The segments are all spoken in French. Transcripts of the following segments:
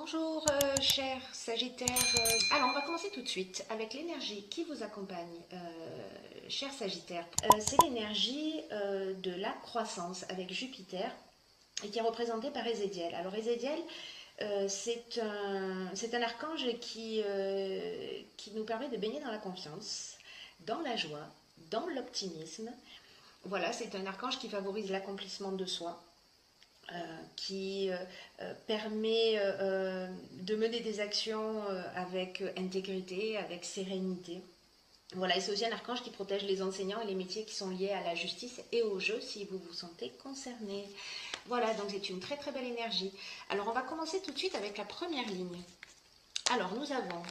Bonjour chers Sagittaires. Alors on va commencer tout de suite avec l'énergie qui vous accompagne, chers Sagittaires. C'est l'énergie de la croissance avec Jupiter et qui est représentée par Ézéchiel. Alors Ézéchiel, c'est un archange qui nous permet de baigner dans la confiance, dans la joie, dans l'optimisme. Voilà, c'est un archange qui favorise l'accomplissement de soi, qui permet de mener des actions avec intégrité, avec sérénité. Voilà, et c'est aussi un archange qui protège les enseignants et les métiers qui sont liés à la justice et au jeu si vous vous sentez concerné. Voilà, donc c'est une très très belle énergie. Alors on va commencer tout de suite avec la première ligne. Alors nous avons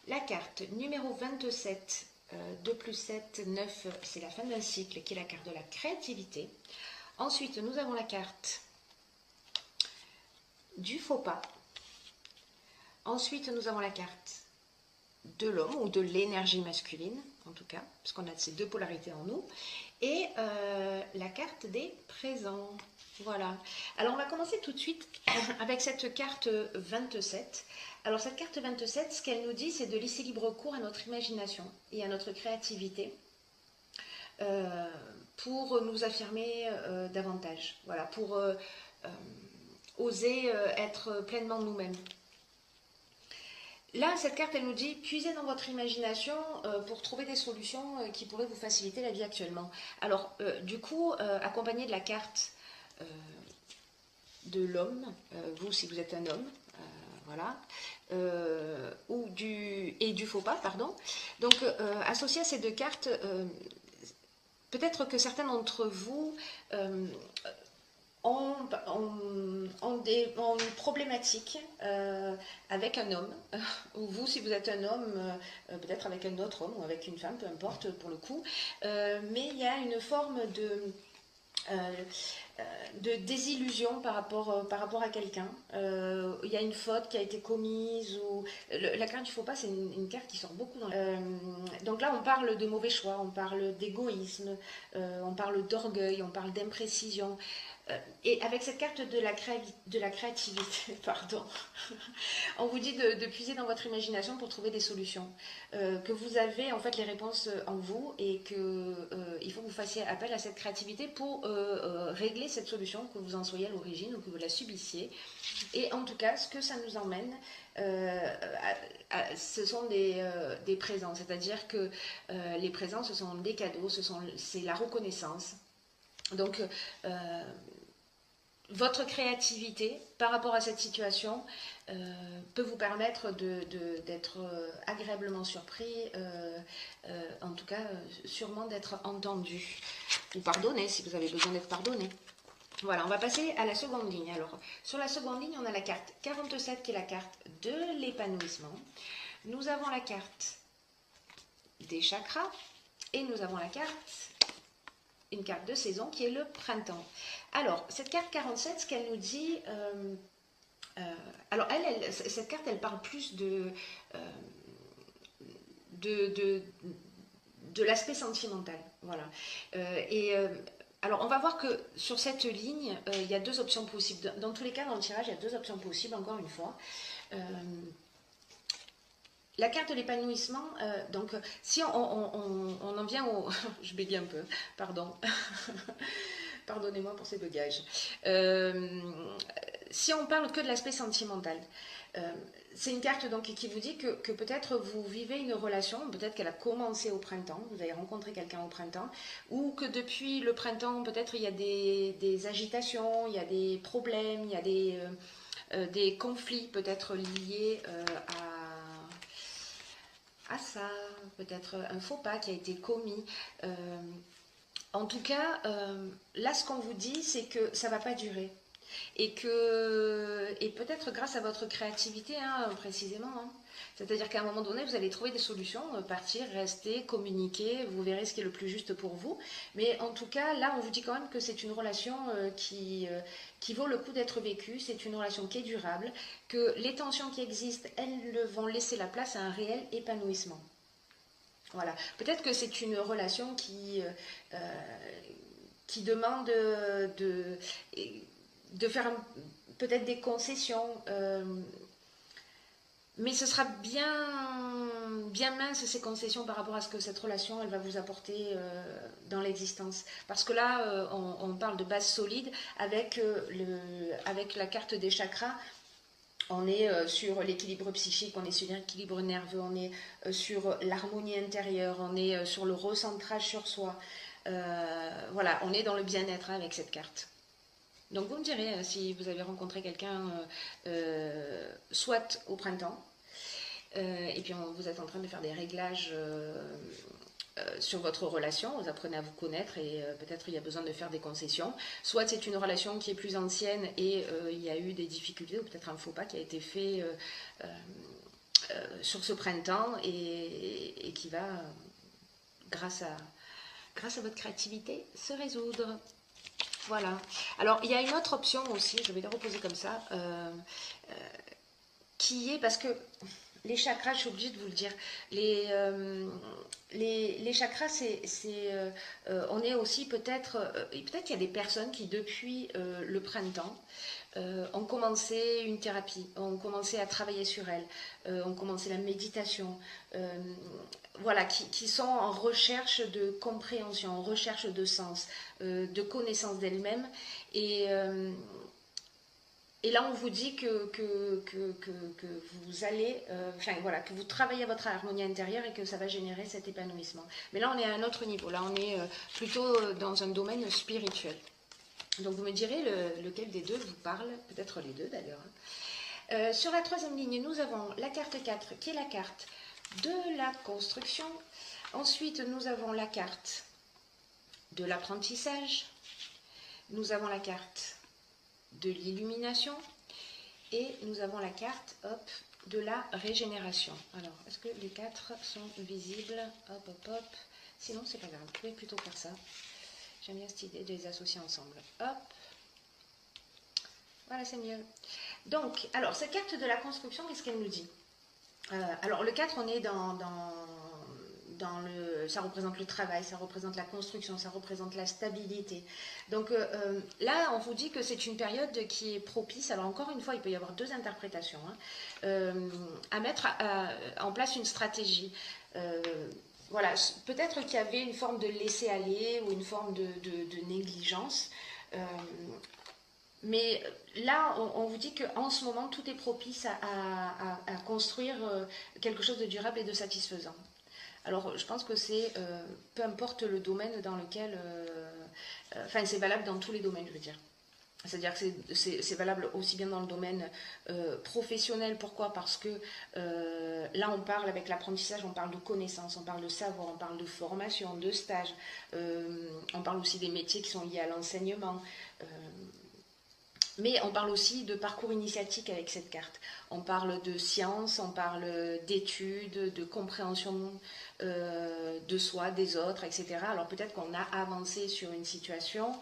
la carte numéro 27, 2 plus 7, 9, c'est la fin d'un cycle qui est la carte de la créativité. Ensuite nous avons la carte du faux pas. Ensuite, nous avons la carte de l'homme ou de l'énergie masculine, en tout cas, parce qu'on a ces deux polarités en nous, et la carte des présents. Voilà. Alors, on va commencer tout de suite avec cette carte 27. Alors, cette carte 27, ce qu'elle nous dit, c'est de laisser libre cours à notre imagination et à notre créativité pour nous affirmer davantage. Voilà, pour oser être pleinement nous-mêmes. Là, cette carte, elle nous dit, puisez dans votre imagination pour trouver des solutions qui pourraient vous faciliter la vie actuellement. Alors, du coup, accompagné de la carte de l'homme, vous si vous êtes un homme, voilà, et du faux pas, pardon. Donc, associé à ces deux cartes, peut-être que certains d'entre vous ont une problématique avec un homme, ou vous si vous êtes un homme, peut-être avec un autre homme ou avec une femme, peu importe pour le coup, mais il y a une forme de désillusion par rapport à quelqu'un. Il y a une faute qui a été commise, ou la carte du faux pas, c'est une carte qui sort beaucoup donc là on parle de mauvais choix, on parle d'égoïsme, on parle d'orgueil, on parle d'imprécision. Et avec cette carte de la créativité, pardon, on vous dit de puiser dans votre imagination pour trouver des solutions. Que vous avez en fait les réponses en vous et qu'il faut que vous fassiez appel à cette créativité pour régler cette solution, que vous en soyez à l'origine ou que vous la subissiez. Et en tout cas, ce que ça nous emmène, ce sont des présents. C'est-à-dire que les présents, ce sont des cadeaux, c'est la reconnaissance. Donc, votre créativité par rapport à cette situation peut vous permettre d'être agréablement surpris, en tout cas sûrement d'être entendu ou pardonné si vous avez besoin d'être pardonné. Voilà, on va passer à la seconde ligne. Alors, sur la seconde ligne, on a la carte 47 qui est la carte de l'épanouissement. Nous avons la carte des chakras et nous avons une carte de saison qui est le printemps. Alors, cette carte 47, ce qu'elle nous dit, alors cette carte, elle parle plus de l'aspect sentimental. Voilà. Alors, on va voir que sur cette ligne, il y a deux options possibles. Dans tous les cas, dans le tirage, il y a deux options possibles, encore une fois. La carte de l'épanouissement, donc si on en vient au... je bégaye un peu, pardon. Pardonnez-moi pour ces bugages. Si on parle que de l'aspect sentimental, c'est une carte donc qui vous dit que peut-être vous vivez une relation, peut-être qu'elle a commencé au printemps, vous avez rencontré quelqu'un au printemps, ou que depuis le printemps, peut-être il y a des agitations, il y a des problèmes, il y a des conflits peut-être liés à ça, peut-être un faux pas qui a été commis. En tout cas, là, ce qu'on vous dit, c'est que ça ne va pas durer. Et peut-être grâce à votre créativité, hein, précisément. Hein. C'est-à-dire qu'à un moment donné, vous allez trouver des solutions, partir, rester, communiquer, vous verrez ce qui est le plus juste pour vous. Mais en tout cas, là, on vous dit quand même que c'est une relation qui vaut le coup d'être vécue, c'est une relation qui est durable, que les tensions qui existent, elles vont laisser la place à un réel épanouissement. Voilà. Peut-être que c'est une relation qui demande de faire peut-être des concessions, mais ce sera bien mince ces concessions par rapport à ce que cette relation elle va vous apporter dans l'existence. Parce que là, on parle de base solide avec la carte des chakras. On est sur l'équilibre psychique, on est sur l'équilibre nerveux, on est sur l'harmonie intérieure, on est sur le recentrage sur soi. Voilà, on est dans le bien-être avec cette carte. Donc vous me direz si vous avez rencontré quelqu'un soit au printemps, et puis vous êtes en train de faire des réglages sur votre relation, vous apprenez à vous connaître et peut-être il y a besoin de faire des concessions. Soit c'est une relation qui est plus ancienne et il y a eu des difficultés ou peut-être un faux pas qui a été fait sur ce printemps et qui va, grâce à votre créativité, se résoudre. Voilà. Alors il y a une autre option aussi, je vais les reposer comme ça, qui est parce que les chakras, je suis obligée de vous le dire, les chakras, on est aussi peut-être il y a des personnes qui depuis le printemps ont commencé une thérapie, ont commencé à travailler sur elles, ont commencé la méditation, voilà, qui sont en recherche de compréhension, en recherche de sens, de connaissance d'elles-mêmes. Et là, on vous dit que vous allez, voilà, que vous travaillez à votre harmonie intérieure et que ça va générer cet épanouissement. Mais là, on est à un autre niveau. Là, on est plutôt dans un domaine spirituel. Donc, vous me direz lequel des deux vous parle, peut-être les deux d'ailleurs. Sur la troisième ligne, nous avons la carte 4, qui est la carte de la construction. Ensuite, nous avons la carte de l'apprentissage. Nous avons la carte de l'illumination et nous avons la carte de la régénération. Alors, est-ce que les quatre sont visibles? Hop. Sinon, c'est pas grave. Je vais plutôt faire ça. J'aime bien cette idée de les associer ensemble. Hop. Voilà, c'est mieux. Donc, alors, cette carte de la construction, qu'est-ce qu'elle nous dit? Alors, le 4, on est ça représente le travail, ça représente la construction, ça représente la stabilité. Donc là, on vous dit que c'est une période qui est propice. Alors encore une fois, il peut y avoir deux interprétations, à mettre en place une stratégie. Voilà, peut-être qu'il y avait une forme de laisser-aller ou une forme de négligence. Mais là, on vous dit qu'en ce moment, tout est propice à construire quelque chose de durable et de satisfaisant. Alors, je pense que c'est, peu importe le domaine dans lequel, c'est valable dans tous les domaines, je veux dire. C'est-à-dire que c'est valable aussi bien dans le domaine professionnel. Pourquoi? Parce que là, on parle avec l'apprentissage, on parle de connaissances, on parle de savoir, on parle de formation, de stage. On parle aussi des métiers qui sont liés à l'enseignement. Mais on parle aussi de parcours initiatique avec cette carte. On parle de science, on parle d'études, de compréhension de soi, des autres, etc. Alors peut-être qu'on a avancé sur une situation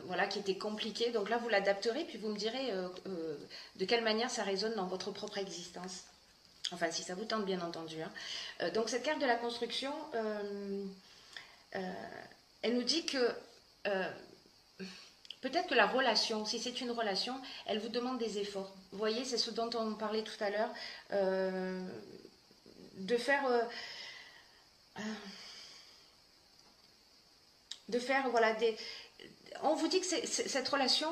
voilà, qui était compliquée. Donc là, vous l'adapterez, puis vous me direz de quelle manière ça résonne dans votre propre existence. Enfin, si ça vous tente, bien entendu. Donc cette carte de la construction, elle nous dit que... peut-être que la relation, si c'est une relation, elle vous demande des efforts. Vous voyez, c'est ce dont on parlait tout à l'heure, de faire voilà, on vous dit que cette relation,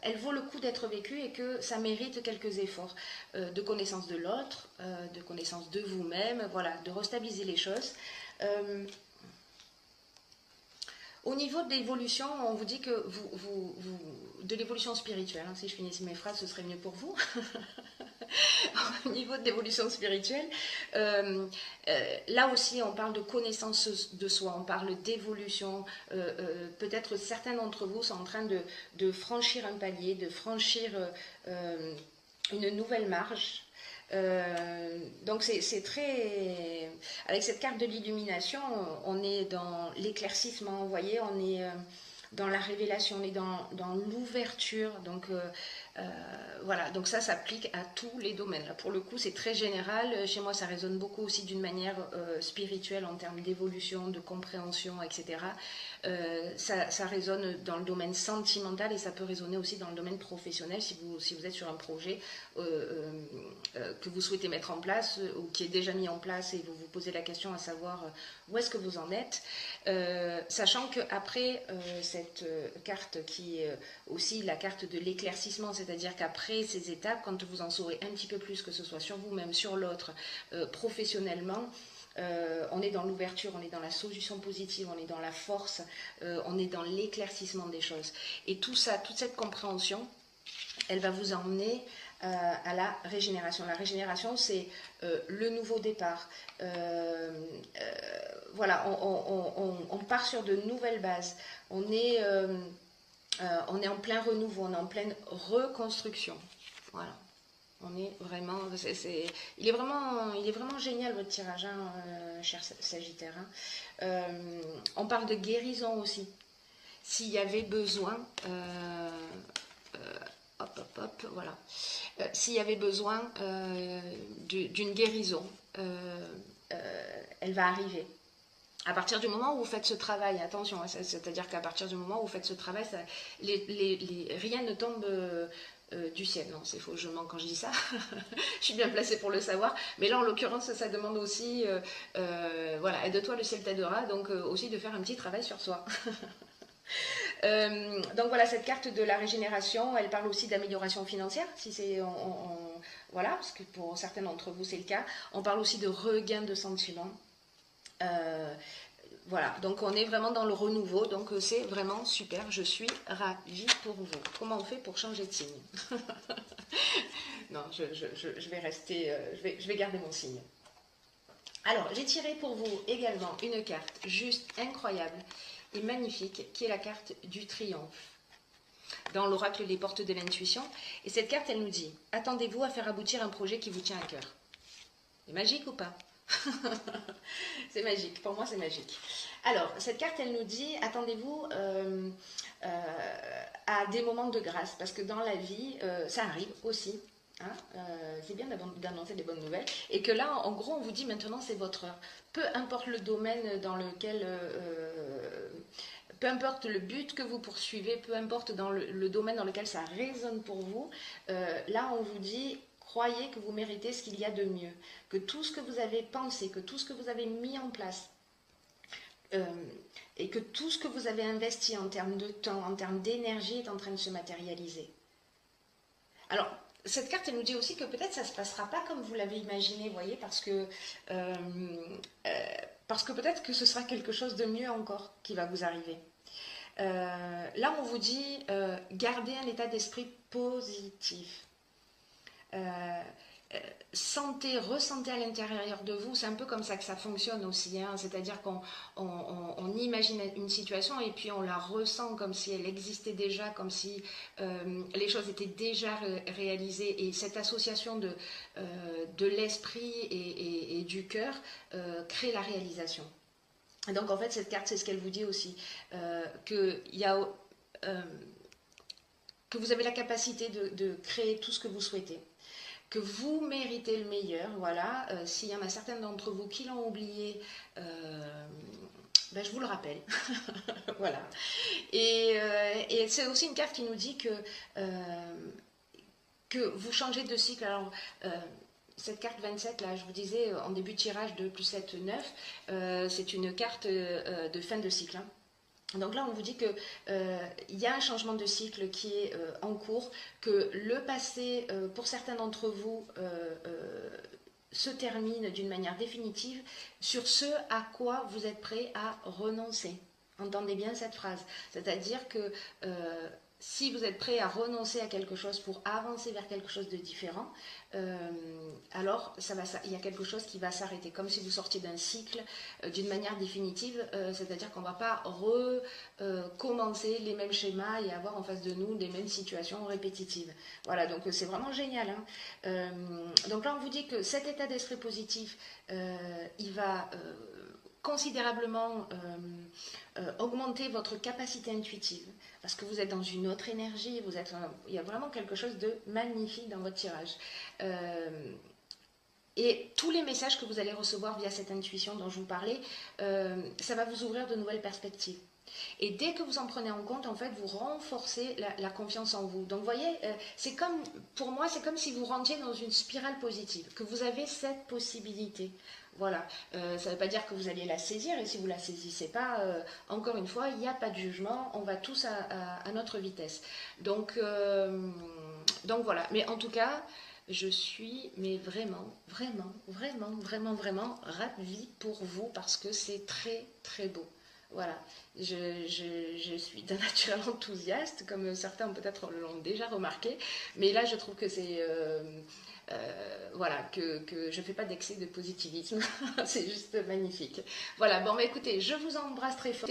elle vaut le coup d'être vécue et que ça mérite quelques efforts de connaissance de l'autre, de connaissance de vous-même, voilà, de restabiliser les choses. Au niveau de l'évolution, on vous dit que de l'évolution spirituelle, si je finissais mes phrases, ce serait mieux pour vous. Au niveau de l'évolution spirituelle, là aussi, on parle de connaissance de soi, on parle d'évolution. Peut-être certains d'entre vous sont en train de franchir un palier, de franchir une nouvelle marche. Donc c'est très... Avec cette carte de l'illumination, on est dans l'éclaircissement, vous voyez, on est dans la révélation, on est dans l'ouverture. Donc Voilà, donc ça s'applique à tous les domaines. Là, pour le coup, c'est très général. Chez moi, ça résonne beaucoup aussi d'une manière spirituelle en termes d'évolution, de compréhension, etc. Ça résonne dans le domaine sentimental et ça peut résonner aussi dans le domaine professionnel si vous êtes sur un projet que vous souhaitez mettre en place ou qui est déjà mis en place et vous vous posez la question à savoir où est-ce que vous en êtes. Sachant qu'après cette carte qui est aussi la carte de l'éclaircissement, c'est-à-dire qu'après ces étapes, quand vous en saurez un petit peu plus, que ce soit sur vous-même, sur l'autre, professionnellement, on est dans l'ouverture, on est dans la solution positive, on est dans la force, on est dans l'éclaircissement des choses. Et tout ça, toute cette compréhension, elle va vous emmener à la régénération. La régénération, c'est le nouveau départ. Voilà, on part sur de nouvelles bases. On est en plein renouveau, on est en pleine reconstruction. Voilà. On est vraiment, il est vraiment génial votre tirage, hein, cher Sagittaire. Hein. On parle de guérison aussi. S'il y avait besoin, voilà. S'il y avait besoin d'une guérison, elle va arriver. À partir du moment où vous faites ce travail, attention, c'est-à-dire qu'à partir du moment où vous faites ce travail, rien ne tombe du ciel. Non, c'est faux, je mens quand je dis ça. Je suis bien placée pour le savoir. Mais là, en l'occurrence, ça demande aussi, voilà, aide-toi, le ciel t'aidera, donc aussi de faire un petit travail sur soi. Donc voilà, cette carte de la régénération, elle parle aussi d'amélioration financière, si c'est, voilà, parce que pour certains d'entre vous, c'est le cas. On parle aussi de regain de sentiments. Voilà, donc on est vraiment dans le renouveau, donc c'est vraiment super, je suis ravie pour vous. Comment on fait pour changer de signe? Non, je vais rester, je vais garder mon signe. Alors, j'ai tiré pour vous également une carte juste incroyable et magnifique, qui est la carte du triomphe, dans l'oracle des portes de l'intuition. Et cette carte, elle nous dit, attendez-vous à faire aboutir un projet qui vous tient à cœur. C'est magique ou pas? C'est magique, pour moi c'est magique. Alors, cette carte, elle nous dit, attendez-vous à des moments de grâce, parce que dans la vie, ça arrive aussi. Hein, c'est bien d'annoncer des bonnes nouvelles. Et que là, en gros, on vous dit maintenant, c'est votre heure. Peu importe le domaine dans lequel... peu importe le but que vous poursuivez, peu importe dans le domaine dans lequel ça résonne pour vous, là, on vous dit... Croyez que vous méritez ce qu'il y a de mieux, que tout ce que vous avez pensé, que tout ce que vous avez mis en place, et que tout ce que vous avez investi en termes de temps, en termes d'énergie est en train de se matérialiser. Alors, cette carte, elle nous dit aussi que peut-être ça ne se passera pas comme vous l'avez imaginé, vous voyez, parce que peut-être que ce sera quelque chose de mieux encore qui va vous arriver. Là, on vous dit, gardez un état d'esprit positif. Ressentez à l'intérieur de vous, c'est un peu comme ça que ça fonctionne aussi, hein, c'est-à-dire qu'on imagine une situation et puis on la ressent comme si elle existait déjà, comme si les choses étaient déjà réalisées, et cette association de l'esprit et du cœur crée la réalisation. Et donc en fait cette carte, c'est ce qu'elle vous dit aussi, que vous avez la capacité de créer tout ce que vous souhaitez, que vous méritez le meilleur, voilà. S'il y en a certains d'entre vous qui l'ont oublié, ben je vous le rappelle. Voilà. Et c'est aussi une carte qui nous dit que vous changez de cycle. Alors, cette carte 27, là, je vous disais, en début de tirage de plus 7, 9, c'est une carte de fin de cycle, hein. Donc là, on vous dit qu'il y a un changement de cycle qui est en cours, que le passé, pour certains d'entre vous, se termine d'une manière définitive sur ce à quoi vous êtes prêt à renoncer. Entendez bien cette phrase. C'est-à-dire que si vous êtes prêt à renoncer à quelque chose pour avancer vers quelque chose de différent, alors il y a quelque chose qui va s'arrêter, comme si vous sortiez d'un cycle d'une manière définitive, c'est-à-dire qu'on ne va pas recommencer les mêmes schémas et avoir en face de nous les mêmes situations répétitives. Voilà, donc c'est vraiment génial, hein. Donc là, on vous dit que cet état d'esprit positif, il va considérablement augmenter votre capacité intuitive, parce que vous êtes dans une autre énergie, il y a vraiment quelque chose de magnifique dans votre tirage. Et tous les messages que vous allez recevoir via cette intuition dont je vous parlais, ça va vous ouvrir de nouvelles perspectives. Et dès que vous en prenez en compte, en fait, vous renforcez la confiance en vous. Donc, vous voyez, c'est comme, pour moi, c'est comme si vous rentriez dans une spirale positive, que vous avez cette possibilité. Voilà. Ça ne veut pas dire que vous allez la saisir, et si vous ne la saisissez pas, encore une fois, il n'y a pas de jugement, on va tous à notre vitesse. Donc voilà. Mais en tout cas, je suis mais vraiment ravie pour vous parce que c'est très très beau. Voilà, je suis d'un naturel enthousiaste, comme certains peut-être l'ont déjà remarqué, mais là je trouve que c'est... voilà, que je ne fais pas d'excès de positivisme, c'est juste magnifique. Voilà, bon, mais écoutez, je vous embrasse très fort.